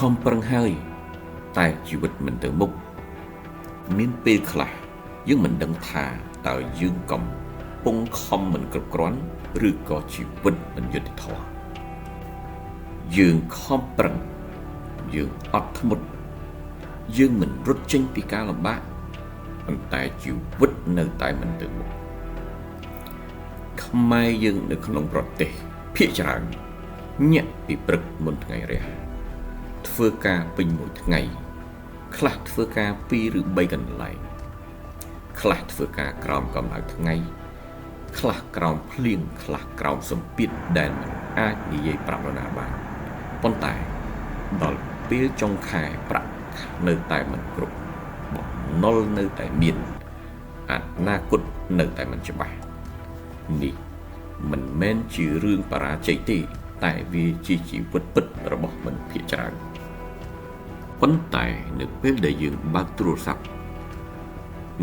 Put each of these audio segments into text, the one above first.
ខំប្រឹងហើយតែជីវិតមិនទៅមុខមានពេលខ្លះយើងមិនដឹងថាតើយើងកំពុងខំមិនគ្រប់គ្រាន់ឬក៏ជីវិតមិនយុត្តិធម៌យើងខំប្រឹងយើងអត់ធ្មត់យើងមិនរត់ចេញពីការលំបាកប៉ុន្តែជីវិតនៅតែមិនទៅមុខខ្មែរយើងនៅក្នុងប្រទេសភាគច្រើនញាក់ពីព្រឹកមុនថ្ងៃរះធ្វើការពេញមួយថ្ងៃខ្លះធ្វើការ2ឬ3កន្លែងខ្លះធ្វើការក្រោមកម្ដៅថ្ងៃខ្លះក្រោមភ្លៀងខ្លះក្រោមសម្ពាធដែលមិនអាចនិយាយប្រាប់នរណាបានប៉ុន្តែដល់ពេលចុងខែប្រាក់នៅតែមិនគ្រប់បំណុលនៅតែមានអនាគតនៅតែមិនច្បាស់នេះមិនមែនជារឿងបរាជ័យទេតែវាជាជីវិតពិតរបស់មនុស្សភាគច្រើនប៉ុន្តែនៅពេលដែលយើងបើកទូរស័ព្ទ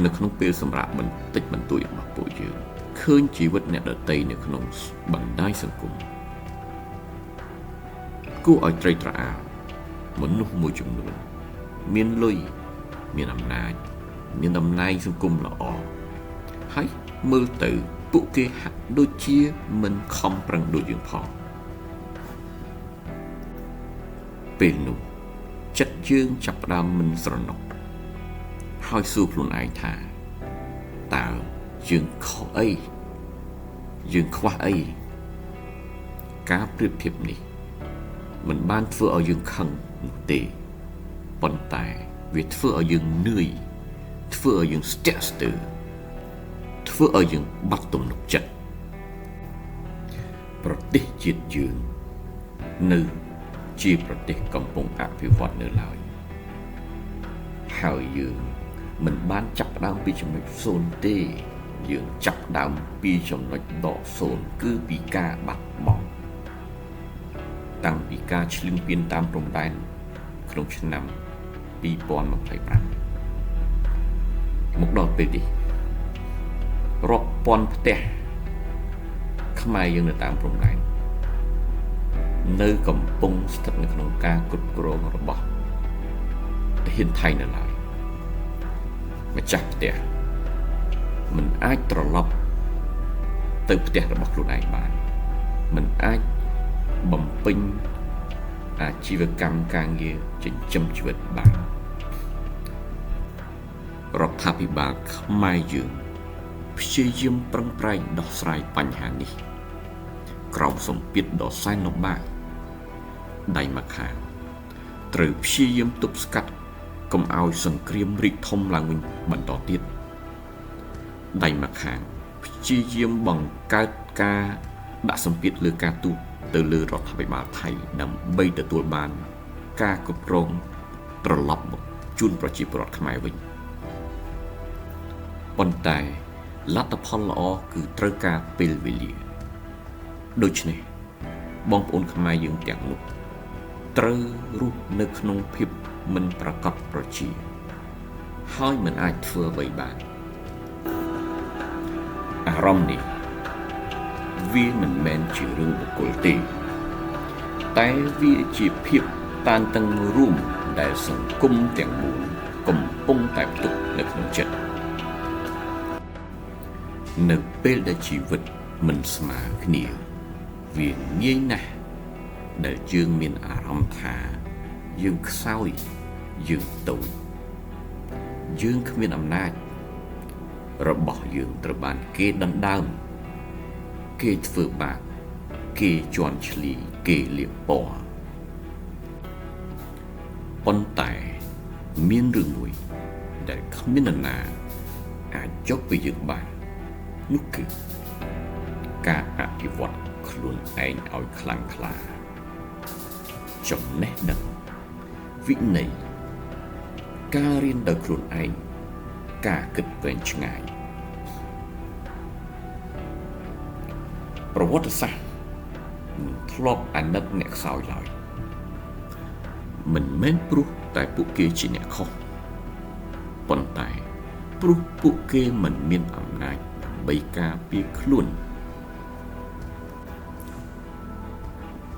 នៅក្នុងពេលសម្រាប់បន្តិចបន្តួចរបស់ពួកយើងឃើញជីវិតអ្នកដទៃនៅក្នុងបណ្ដាញសង្គមគួរឲ្យត្រេកត្រអាលមនុស្សមួយចំនួនមានលុយមានអំណាចមានតំណែងសង្គមល្អហើយមើលទៅពួកគេហាក់ដូចជាមិនខំប្រឹងដូចយើងផងពេលនោះចិត្តយើងចាប់ផ្ដើមមិនស្រណុកហើយសួរខ្លួនឯងថាតើយើងខុសអីយើងខ្វះអីការប្រៀបធៀបនេះមិនបានធ្វើឲ្យយើងខឹងនោះទេប៉ុន្តែវាធ្វើឲ្យយើងនឿយធ្វើឲ្យយើងស្ទាក់ស្ទើរធ្វើឲ្យយើងបាត់ទំនុកចិត្តប្រទេសជាតិយើងនៅជាប្រទេសកំពុងអភិវឌ្ឍនៅឡើយហើយយើងមិនបានចាប់ផ្ដើមពីចំណុច0ទេយើងចាប់ផ្ដើមពីចំណុចដក0គឺពីការបាត់បង់តាំងពីការឈ្លានពានតាមព្រំដែនក្នុងឆ្នាំ2025មកដល់ពេលនេះរាប់ពាន់ផ្ទះខ្មែរយើងនៅតាមព្រំដែននៅកំពុងស្ថិតនៅក្នុងការគ្រប់គ្រងរបស់ទាហានថៃនៅឡើយម្ចាស់ផ្ទះមិនអាចត្រឡប់ទៅផ្ទះរបស់ខ្លួនឯងបានមិនអាចបំពេញអាជីវកម្មការងារចិញ្ចឹមជីវិតបានរដ្ឋាភិបាលខ្មែរយើងព្យាយាមប្រឹងប្រែងដោះស្រាយបញ្ហានេះក្រោមសម្ពាធដ៏សែនលំបាកដៃម្ខាងត្រូវព្យាយាមទប់ស្កាត់កុំឲ្យសង្គ្រាមរីកធំឡើងវិញបន្តទៀតដៃម្ខាងព្យាយាមបង្កើតការដាក់សម្ពាធលើការទូតទៅលើរដ្ឋាភិបាលថៃដើម្បីទទួលបានការគ្រប់គ្រងត្រឡប់មកជូនប្រជាពលរដ្ឋខ្មែរវិញប៉ុន្តែលទ្ធផលល្អគឺត្រូវការពេលវេលាដូច្នេះបងប្អូនខ្មែរយើងទាំងនោះត្រូវរស់នៅក្នុងភាពមិនប្រកបប្រជាហើយមិនអាចធ្វើអ្វីបានអារម្មណ៍នេះវាមិនមែនជារឿងបុគ្គលទេតែវាជាភាពតានតឹងរួមដែលសង្គមទាំងមូលកំពុងតែផ្ទុកនៅក្នុងចិត្តនៅពេលដែលជីវិតមិនស្មើគ្នាវាងាយណាស់ដែលយើងមានអារម្មណ៍ថាយើងខ្សោយយើងតូចយើងគ្មានអំណាចរបស់យើងត្រូវបានគេដណ្ដើមគេធ្វើបាបគេជន់ឈ្លីគេលាបពណ៌ប៉ុន្តែមានរឿងមួយដែលគ្មាននរណាអាចយកពីយើងបាននោះគឺការអភិវឌ្ឍខ្លួនឯងឲ្យខ្លាំងក្លាចំណេះដឹងវិន័យការរៀនដោយខ្លួនឯងការគិតវែងឆ្ងាយប្រវត្តិសាស្ត្រមិនធ្លាប់អាណិតអ្នកខ្សោយឡើយមិនមែនព្រោះតែពួកគេជាអ្នកខុសប៉ុន្តែព្រោះពួកគេមិនមានអំណាចដើម្បីការពារខ្លួន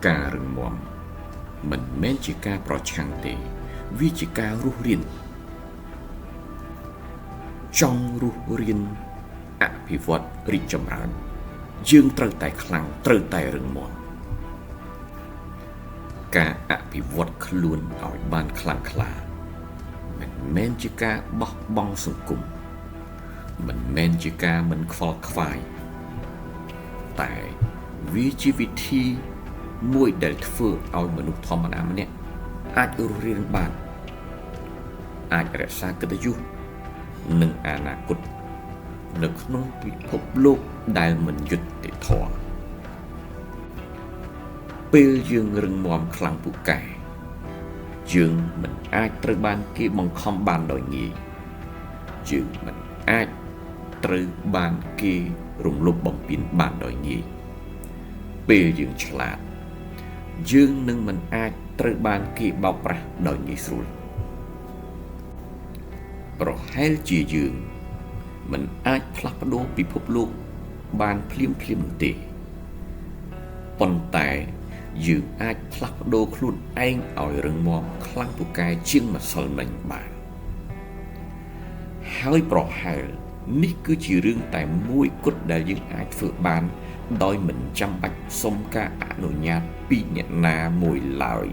ការរឹងមាំ មិនមែនជាការប្រឆាំងទេវាជាការរស់រៀនចង់រស់រៀនអភិវឌ្ឍរីកចម្រើនយើងត្រូវតែខ្លាំងត្រូវតែរឹងមាំការអភិវឌ្ឍខ្លួនឲ្យបានខ្លាំងក្លាមិនមែនជាការបោះបង់សង្គមមិនមែនជាការមិនខ្វល់ខ្វាយតែវាជាវិធីមួយដែលធ្វើឲ្យមនុស្សធម្មតាម្នាក់អាចរស់រៀនបានអាចរក្សាកិត្តិយសនិងអនាគតនៅក្នុងពិភពលោកដែលមិនយុត្តិធម៌ពេលយើងរឹងមាំខ្លាំងពូកែយើងមិនអាចត្រូវបានគេបង្ខំបានដោយងាយយើងមិនអាចត្រូវបានគេរំលោភបំពានបានដោយងាយពេលយើងឆ្លាតយើងនឹងមិនអាចត្រូវបានគេបោកប្រាស់ដោយងាយស្រួលប្រហែលជាយើងមិនអាចផ្លាស់ប្ដូរពិភពលោកបានភ្លាមនោះទេប៉ុន្តែយើងអាចផ្លាស់ប្ដូរខ្លួនឯងឲ្យរឹងមាំខ្លាំងពូកែជាងម្សិលមិញបានហើយប្រហែលនេះគឺជារឿងតែមួយគត់ដែលយើងអាចធ្វើបានដោយមិនចាំបាច់សុំការអនុញ្ញាតពីអ្នកណាមួយឡើយ